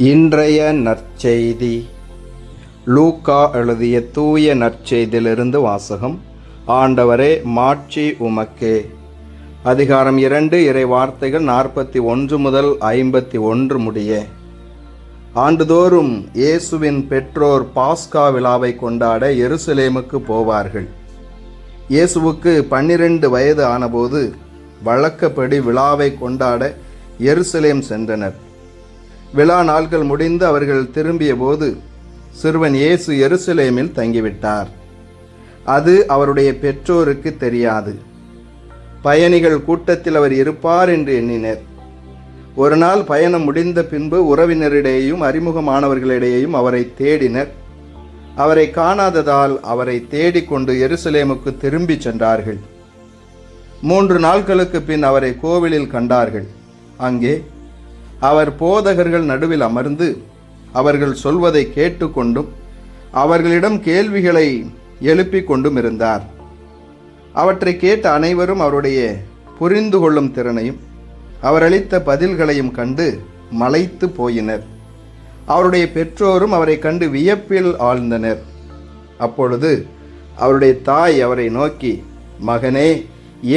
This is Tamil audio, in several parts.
இன்றைய நற்செய்தி லூக்கா எழுதிய தூய நற்செய்தியிலிருந்து வாசகம். ஆண்டவரே, மாட்சி உமக்கே. அதிகாரம் 2, இறை வார்த்தைகள் 41 முதல் 51 முடிய. ஆண்டுதோறும் இயேசுவின் பெற்றோர் பாஸ்கா விழாவை கொண்டாட எருசலேமுக்கு போவார்கள். இயேசுவுக்கு 12 வயது ஆனபோது வழக்கப்படி விழாவை கொண்டாட எருசலேம் சென்றனர். விழா நாட்கள் முடிந்து அவர்கள் திரும்பிய போது சிறுவன் இயேசு எருசலேமில் தங்கிவிட்டார். அது அவருடைய பெற்றோருக்கு தெரியாது. பயணிகள் கூட்டத்தில் அவர் இருப்பார் என்று எண்ணினர். ஒரு நாள் பயணம் முடிந்த பின்பு உறவினரிடையேயும் அறிமுகமானவர்களிடையேயும் அவரை தேடினர். அவரை காணாததால் அவரை தேடிக்கொண்டு எருசலேமுக்கு திரும்பி சென்றார்கள். 3 நாட்களுக்கு பின் அவரை கோவிலில் கண்டார்கள். அங்கே அவர் போதகர்கள் நடுவில் அமர்ந்து அவர்கள் சொல்வதை கேட்டுக்கொண்டும் அவர்களிடம் கேள்விகளை எழுப்பிக் கொண்டும் இருந்தார். அவற்றை கேட்ட அனைவரும் அவருடைய புரிந்து கொள்ளும் திறனையும் அவர் அளித்த பதில்களையும் கண்டு மலைத்து போயினர். அவருடைய பெற்றோரும் அவரை கண்டு வியப்பில் ஆழ்ந்தனர். அப்பொழுது அவருடைய தாய் அவரை நோக்கி, மகனே,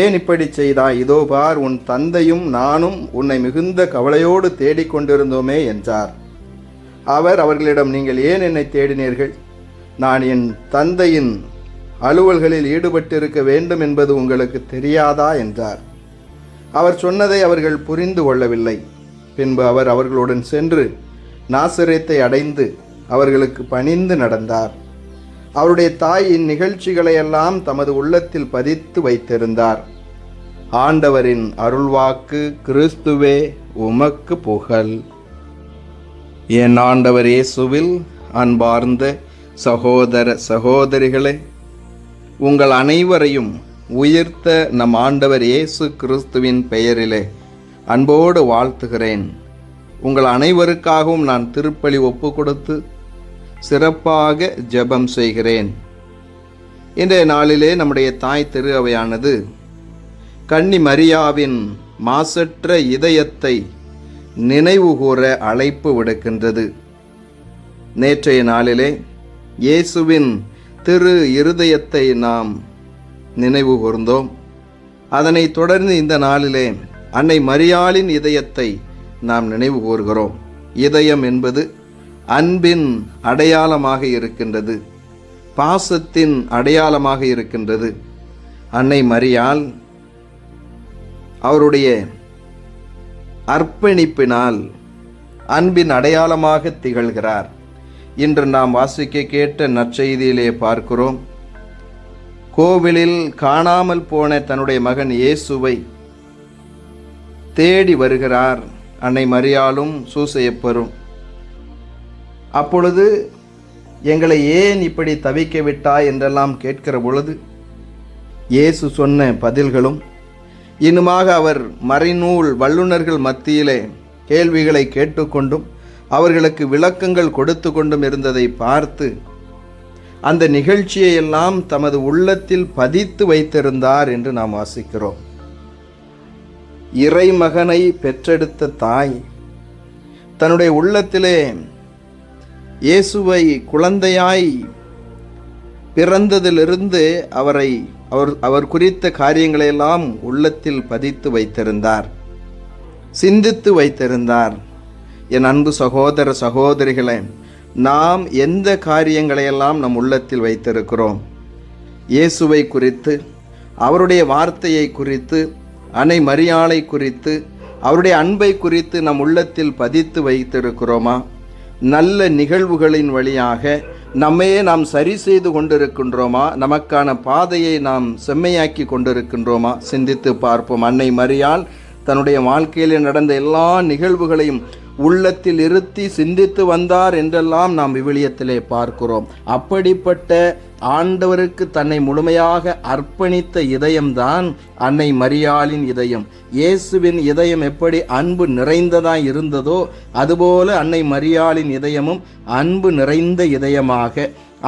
ஏன் இப்படி செய்தாய்? இதோ பார், உன் தந்தையும் நானும் உன்னை மிகுந்த கவலையோடு தேடிக்கொண்டிருந்தோமே என்றார். அவர் அவர்களிடம், நீங்கள் ஏன் என்னை தேடினீர்கள்? நான் என் தந்தையின் அலுவல்களில் ஈடுபட்டிருக்க வேண்டும் என்பது உங்களுக்கு தெரியாதா என்றார். அவர் சொன்னதை அவர்கள் புரிந்து கொள்ளவில்லை. பின்பு அவர் அவர்களுடன் சென்று நாசரேத்தை அடைந்து அவர்களுக்கு பணிந்து நடந்தார். அவருடைய தாய் இந்நிகழ்ச்சிகளையெல்லாம் தமது உள்ளத்தில் பதித்து வைத்திருந்தார். ஆண்டவரின் அருள்வாக்கு. கிறிஸ்துவே, உமக்கு புகழ். என் ஆண்டவர் இயேசுவில் அன்பார்ந்த சகோதர சகோதரிகளே, உங்கள் அனைவரையும் உயிர்த்த நம் ஆண்டவர் இயேசு கிறிஸ்துவின் பெயரிலே அன்போடு வாழ்த்துகிறேன். உங்கள் அனைவருக்காகவும் நான் திருப்பலி ஒப்பு கொடுத்து சிறப்பாக ஜெபம் செய்கிறேன். இன்றைய நாளிலே நம்முடைய தாய் திரு அவையானது கன்னி மரியாவின் மாசற்ற இதயத்தை நினைவுகூர அழைப்பு விடுக்கின்றது. நேற்றைய நாளிலே இயேசுவின் திரு இருதயத்தை நாம் நினைவு கூர்ந்தோம். அதனைத் தொடர்ந்து இந்த நாளிலே அன்னை மரியாளின் இதயத்தை நாம் நினைவு கூர்கிறோம். இதயம் என்பது அன்பின் அடையாளமாக இருக்கின்றது, பாசத்தின் அடையாளமாக இருக்கின்றது. அன்னை மரியாள் அவருடைய அர்ப்பணிப்பினால் அன்பின் அடையாளமாக திகழ்கிறார். இன்று நாம் வாசிக்க கேட்ட நற்செய்தியிலே பார்க்கிறோம். கோவிலில் காணாமல் போன தன்னுடைய மகன் இயேசுவை தேடி வருகிறார் அன்னை மரியாளும் சூசையப்பரும். அப்பொழுது எங்களை ஏன் இப்படி தவிக்க விட்டாய் என்றெல்லாம் கேட்கிற பொழுது இயேசு சொன்ன பதில்களும், இன்னுமாக அவர் மறைநூல் வல்லுநர்கள் மத்தியிலே கேள்விகளை கேட்டுக்கொண்டும் அவர்களுக்கு விளக்கங்கள் கொடுத்து கொண்டும் இருந்ததை பார்த்து அந்த நிகழ்ச்சியை எல்லாம் தமது உள்ளத்தில் பதித்து வைத்திருந்தார் என்று நாம் வாசிக்கிறோம். இறைமகனை பெற்றெடுத்த தாய் தன்னுடைய உள்ளத்திலே இயேசுவை குழந்தையாய் பிறந்ததிலிருந்து அவர் குறித்த காரியங்களையெல்லாம் உள்ளத்தில் பதித்து வைத்திருந்தார், சிந்தித்து வைத்திருந்தார். என் அன்பு சகோதர சகோதரிகளே, நாம் எந்த காரியங்களையெல்லாம் நம் உள்ளத்தில் வைத்திருக்கிறோம்? இயேசுவை குறித்து, அவருடைய வார்த்தையை குறித்து, அன்னை மரியாளை குறித்து, அவருடைய அன்பை குறித்து நம் உள்ளத்தில் பதித்து வைத்திருக்கிறோமா? நல்ல நிகழ்வுகளின் வழியாக நம்மையே நாம் சரி செய்து கொண்டிருக்கின்றோமா? நமக்கான பாதையை நாம் செம்மையாக்கி கொண்டிருக்கின்றோமா? சிந்தித்து பார்ப்போம். அன்னை மரியாள் தன்னுடைய வாழ்க்கையில் நடந்த எல்லா நிகழ்வுகளையும் உள்ளத்தில் இருத்தி சிந்தித்து வந்தார் என்றெல்லாம் நாம் விவிலியத்திலே பார்க்கிறோம். அப்படிப்பட்ட ஆண்டவருக்கு தன்னை முழுமையாக அர்ப்பணித்த இதயம்தான் அன்னை மரியாளின் இதயம். இயேசுவின் இதயம் எப்படி அன்பு நிறைந்ததாய் இருந்ததோ அதுபோல அன்னை மரியாளின் இதயமும் அன்பு நிறைந்த இதயமாக,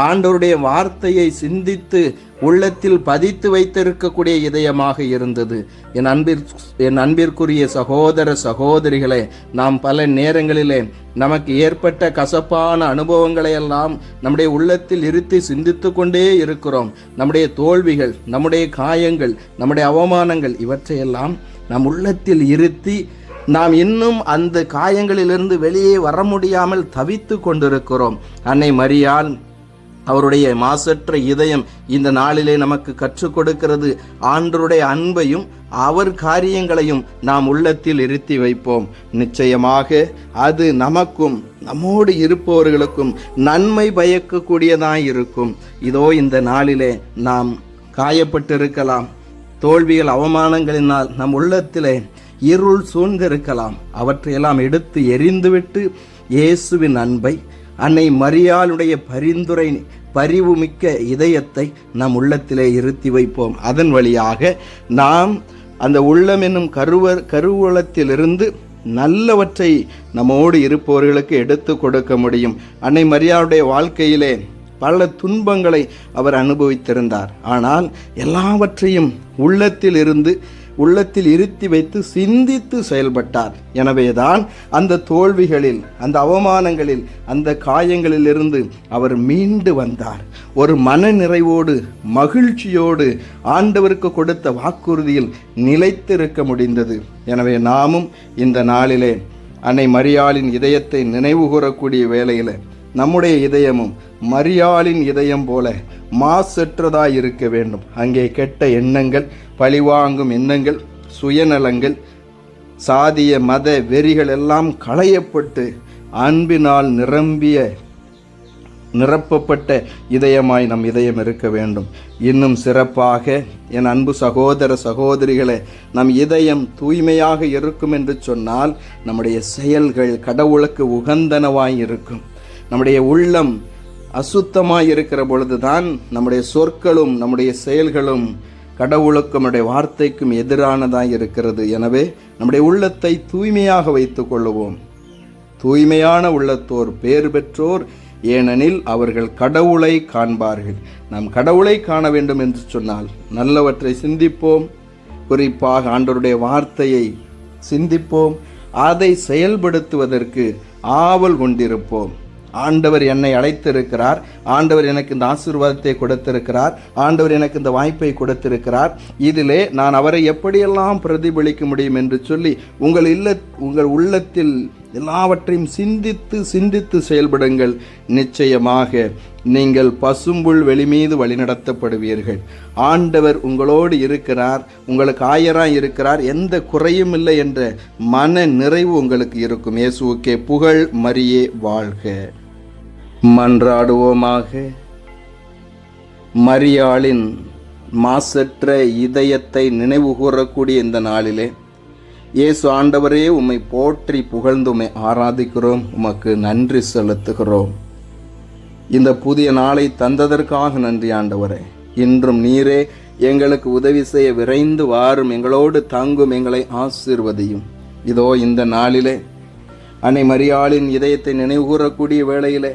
ஆண்டவருடைய வார்த்தையை சிந்தித்து உள்ளத்தில் பதித்து வைத்திருக்கக்கூடிய இதயமாக இருந்தது. என் அன்பிற்குரிய சகோதர சகோதரிகளே, நாம் பல நேரங்களிலே நமக்கு ஏற்பட்ட கசப்பான அனுபவங்களை எல்லாம் நம்முடைய உள்ளத்தில் இருத்தி சிந்தித்து கொண்டே இருக்கிறோம். நம்முடைய தோல்விகள், நம்முடைய காயங்கள், நம்முடைய அவமானங்கள் இவற்றையெல்லாம் நம் உள்ளத்தில் இருத்தி நாம் இன்னும் அந்த காயங்களிலிருந்து வெளியே வர முடியாமல் தவித்து கொண்டிருக்கிறோம். அன்னை மரியாள் அவருடைய மாசற்ற இதயம் இந்த நாளிலே நமக்கு கற்றுக் கொடுக்கிறது. ஆண்டவருடைய அன்பையும் அவர் காரியங்களையும் நாம் உள்ளத்தில் இருத்தி வைப்போம். நிச்சயமாக அது நமக்கும் நம்மோடு இருப்பவர்களுக்கும் நன்மை பயக்கக்கூடியதாய் இருக்கும். இதோ இந்த நாளிலே நாம் காயப்பட்டிருக்கலாம். தோல்விகள், அவமானங்களினால் நம் உள்ளத்திலே இருள் சூழ்ந்திருக்கலாம். அவற்றையெல்லாம் எடுத்து எறிந்துவிட்டு இயேசுவின் அன்பை, அன்னை மரியாளுடைய பரிவுமிக்க இதயத்தை நம் உள்ளத்திலே இருத்தி வைப்போம். அதன் வழியாக நாம் அந்த உள்ளம் என்னும் கருவூலத்திலிருந்து நல்லவற்றை நம்மோடு இருப்பவர்களுக்கு எடுத்து கொடுக்க முடியும். அன்னை மரியாளுடைய வாழ்க்கையிலே பல துன்பங்களை அவர் அனுபவித்திருந்தார். ஆனால் எல்லாவற்றையும் உள்ளத்தில் இருத்தி வைத்து சிந்தித்து செயல்பட்டார். எனவேதான் அந்த தோல்விகளில், அந்த அவமானங்களில், அந்த காயங்களிலிருந்து அவர் மீண்டு வந்தார். ஒரு மன நிறைவோடு, மகிழ்ச்சியோடு ஆண்டவருக்கு கொடுத்த வாக்குறுதியில் நிலைத்திருக்க முடிந்தது. எனவே நாமும் இந்த நாளிலே அன்னை மரியாளின் இதயத்தை நினைவு கூறக்கூடிய வேளையில் நம்முடைய இதயமும் மரியாளின் இதயம் போல மாசற்றதாய் இருக்க வேண்டும். அங்கே கெட்ட எண்ணங்கள், பழிவாங்கும் எண்ணங்கள், சுயநலங்கள், சாதிய மத வெறிகள் எல்லாம் களையப்பட்டு அன்பினால் நிரப்பப்பட்ட இதயமாய் நம் இதயம் இருக்க வேண்டும். இன்னும் சிறப்பாக என் அன்பு சகோதர சகோதரிகளே, நம் இதயம் தூய்மையாக இருக்கும் என்று சொன்னால் நம்முடைய செயல்கள் கடவுளுக்கு உகந்தனவாய் இருக்கும். நம்முடைய உள்ளம் அசுத்தமாய் இருக்கிற பொழுதுதான் நம்முடைய சொற்களும் நம்முடைய செயல்களும் கடவுளுக்கும் நம்முடைய வார்த்தைக்கும் எதிரானதாய் இருக்கிறது. எனவே நம்முடைய உள்ளத்தை தூய்மையாக வைத்துக் கொள்ளுவோம். தூய்மையான உள்ளத்தோர் பேறு பெற்றோர், ஏனெனில் அவர்கள் கடவுளை காண்பார்கள். நாம் கடவுளை காண வேண்டும் என்று சொன்னால் நல்லவற்றை சிந்திப்போம். குறிப்பாக ஆண்டவருடைய வார்த்தையை சிந்திப்போம். அதை செயல்படுத்துவதற்கு ஆவல் கொண்டிருப்போம். ஆண்டவர் என்னை அழைத்திருக்கிறார், ஆண்டவர் எனக்கு இந்த ஆசீர்வாதத்தை கொடுத்திருக்கிறார், ஆண்டவர் எனக்கு இந்த வாய்ப்பை கொடுத்திருக்கிறார், இதிலே நான் அவரை எப்படியெல்லாம் பிரதிபலிக்க முடியும் என்று சொல்லி உங்கள் உள்ளத்தில் எல்லாவற்றையும் சிந்தித்து செயல்படுங்கள். நிச்சயமாக நீங்கள் பசும்புல் வெளிமீது வழிநடத்தப்படுவீர்கள். ஆண்டவர் உங்களோடு இருக்கிறார், உங்களுக்கு ஆயராய் இருக்கிறார், எந்த குறையும் இல்லை என்ற மன நிறைவு உங்களுக்கு இருக்கும். இயேசுவுக்கே புகழ், மரியே வாழ்க. மன்றாடுவோமாக. மரியாளின் மாசற்ற இதயத்தை நினைவு கூறக்கூடிய இந்த நாளிலே இயேசு ஆண்டவரே, உம்மை போற்றி புகழ்ந்து உம்மை ஆராதிக்கிறோம், உமக்கு நன்றி செலுத்துகிறோம். இந்த புதிய நாளை தந்ததற்காக நன்றி ஆண்டவரே. இன்றும் நீரே எங்களுக்கு உதவி செய்ய விரைந்து வாரும், எங்களோடு தங்கும், எங்களை ஆசீர்வதியும். இதோ இந்த நாளிலே அன்னை மரியாளின் இதயத்தை நினைவு கூறக்கூடிய வேளையிலே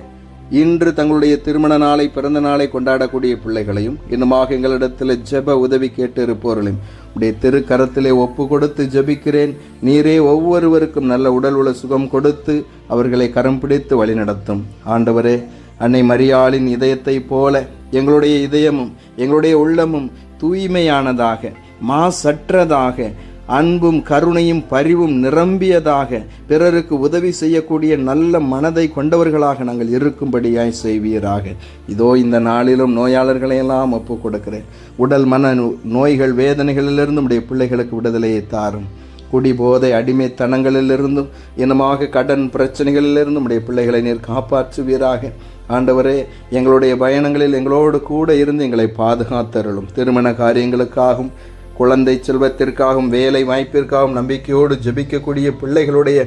இன்று தங்களுடைய திருமண நாளை, பிறந்த நாளை கொண்டாடக்கூடிய பிள்ளைகளையும், இன்னுமாக எங்களிடத்தில் ஜெப உதவி கேட்டு இருப்பவர்களையும் உடைய திருக்கரத்திலே ஒப்பு கொடுத்து ஜெபிக்கிறேன். நீரே ஒவ்வொருவருக்கும் நல்ல உடல் உள்ள சுகம் கொடுத்து அவர்களை கரம் பிடித்து வழிநடத்தும். ஆண்டவரே, அன்னை மரியாளின் இதயத்தை போல எங்களுடைய இதயமும் எங்களுடைய உள்ளமும் தூய்மையானதாக, மாசற்றதாக, அன்பும் கருணையும் பரிவும் நிரம்பியதாக, பிறருக்கு உதவி செய்யக்கூடிய நல்ல மனதை கொண்டவர்களாக நாங்கள் இருக்கும்படியாய் செய்வீராக. இதோ இந்த நாளிலும் நோயாளர்களையெல்லாம் ஒப்பு கொடுக்கிறேன். உடல் மன நோய்கள், வேதனைகளிலிருந்தும் உடைய பிள்ளைகளுக்கு விடுதலையை தாரும். குடிபோதை அடிமைத்தனங்களிலிருந்தும், இனமாக கடன் பிரச்சனைகளிலிருந்தும் உடைய பிள்ளைகளை நீர் காப்பாற்றுவீராக. ஆண்டவரே, எங்களுடைய பயணங்களில் எங்களோடு கூட இருந்து எங்களை பாதுகாத்தருளும். திருமண காரியங்களுக்காகவும், குழந்தை செல்வத்திற்காகவும், வேலை வாய்ப்பிற்காகவும் நம்பிக்கையோடு ஜெபிக்கக்கூடிய பிள்ளைகளுடைய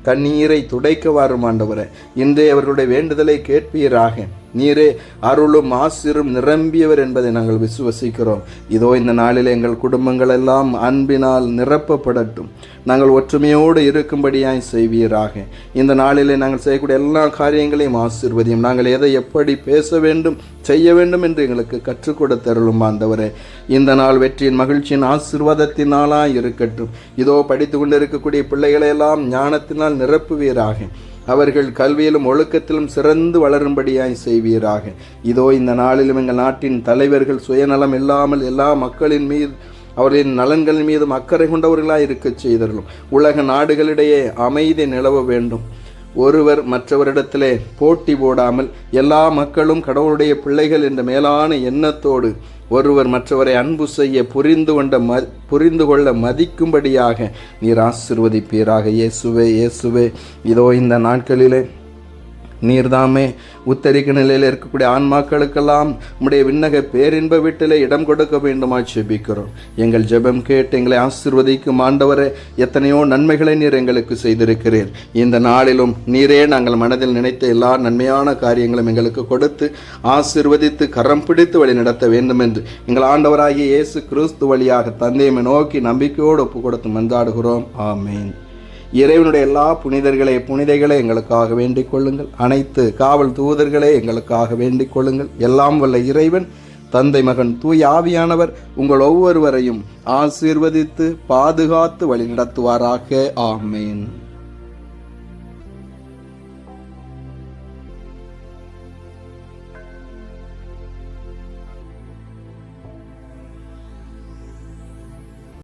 கண்ணீரை துடைக்க வாரும் ஆண்டவரே. இன்றே அவர்களுடைய வேண்டுதலை கேட்பீராக. நீரே அருளும் ஆசிரும் நிரம்பியவர் என்பதை நாங்கள் விசுவசிக்கிறோம். இதோ இந்த நாளில் எங்கள் குடும்பங்கள் எல்லாம் அன்பினால் நிரப்பப்படட்டும். நாங்கள் ஒற்றுமையோடு இருக்கும்படியாய் செய்வீராக. இந்த நாளிலே நாங்கள் செய்யக்கூடிய எல்லா காரியங்களையும் ஆசீர்வதியும். நாங்கள் எதை எப்படி பேச வேண்டும், செய்ய வேண்டும் என்று எங்களுக்கு கற்றுக் கொடுத்தருளும் ஆண்டவரே. இந்த நாள் வெற்றியின் மகிழ்ச்சியின் ஆசீர்வாதத்தின் நாளாய் இருக்கட்டும். இதோ படித்து கொண்டு இருக்கக்கூடிய பிள்ளைகளையெல்லாம் ஞானத்தினால் நிரப்புவீராக. அவர்கள் கல்வியிலும் ஒழுக்கத்திலும் சிறந்து வளரும்படியாய் செய்வீராக. இதோ இந்த நாளிலும் எங்கள் நாட்டின் தலைவர்கள் சுயநலம் இல்லாமல் எல்லா மக்களின் மீது, அவர்களின் நலன்களின் மீதும் அக்கறை கொண்டவர்களாய் இருக்க செய்தர்களும். உலக நாடுகளிடையே அமைதி நிலவ வேண்டும். ஒருவர் மற்றவரிடத்திலே போட்டி போடாமல் எல்லா மக்களும் கடவுளுடைய பிள்ளைகள் என்ற மேலான எண்ணத்தோடு ஒருவர் மற்றவரை அன்பு செய்ய புரிந்து கொள்ள மதிக்கும்படியாக நீர் ஆசீர்வதிப்பீராக. இயேசுவே, இயேசுவே, இதோ இந்த நாட்களிலே நீர்தாமே உத்தரிக்க நிலையில் இருக்கக்கூடிய ஆன்மாக்களுக்கெல்லாம் உம்முடைய விண்ணக பேரின்ப வீட்டிலே இடம் கொடுக்க வேண்டுமா ஜெபிக்கிறோம். எங்கள் ஜெபம் கேட்டு எங்களை ஆசீர்வதிக்கும் ஆண்டவரே, எத்தனையோ நன்மைகளை நீர் எங்களுக்கு செய்திருக்கிறீர். இந்த நாளிலும் நீரே நாங்கள் மனதில் நினைத்த எல்லா நன்மையான காரியங்களும் எங்களுக்கு கொடுத்து ஆசீர்வதித்து கரம் பிடித்து வழி நடத்த வேண்டும் என்று எங்கள் ஆண்டவராகிய இயேசு கிறிஸ்து வழியாக தந்தையை நோக்கி நம்பிக்கையோடு ஒப்பு கொடுத்து மன்றாடுகிறோம். ஆமேன். இறைவனுடைய எல்லா புனிதைகளே எங்களுக்காக வேண்டிக் கொள்ளுங்கள். அனைத்து காவல் தூதர்களே எங்களுக்காக வேண்டிக் கொள்ளுங்கள். எல்லாம் வல்ல இறைவன் தந்தை, மகன், தூய ஆவியானவர் உங்கள் ஒவ்வொருவரையும் ஆசீர்வதித்து பாதுகாத்து வழிநடத்துவாராக. ஆமேன்.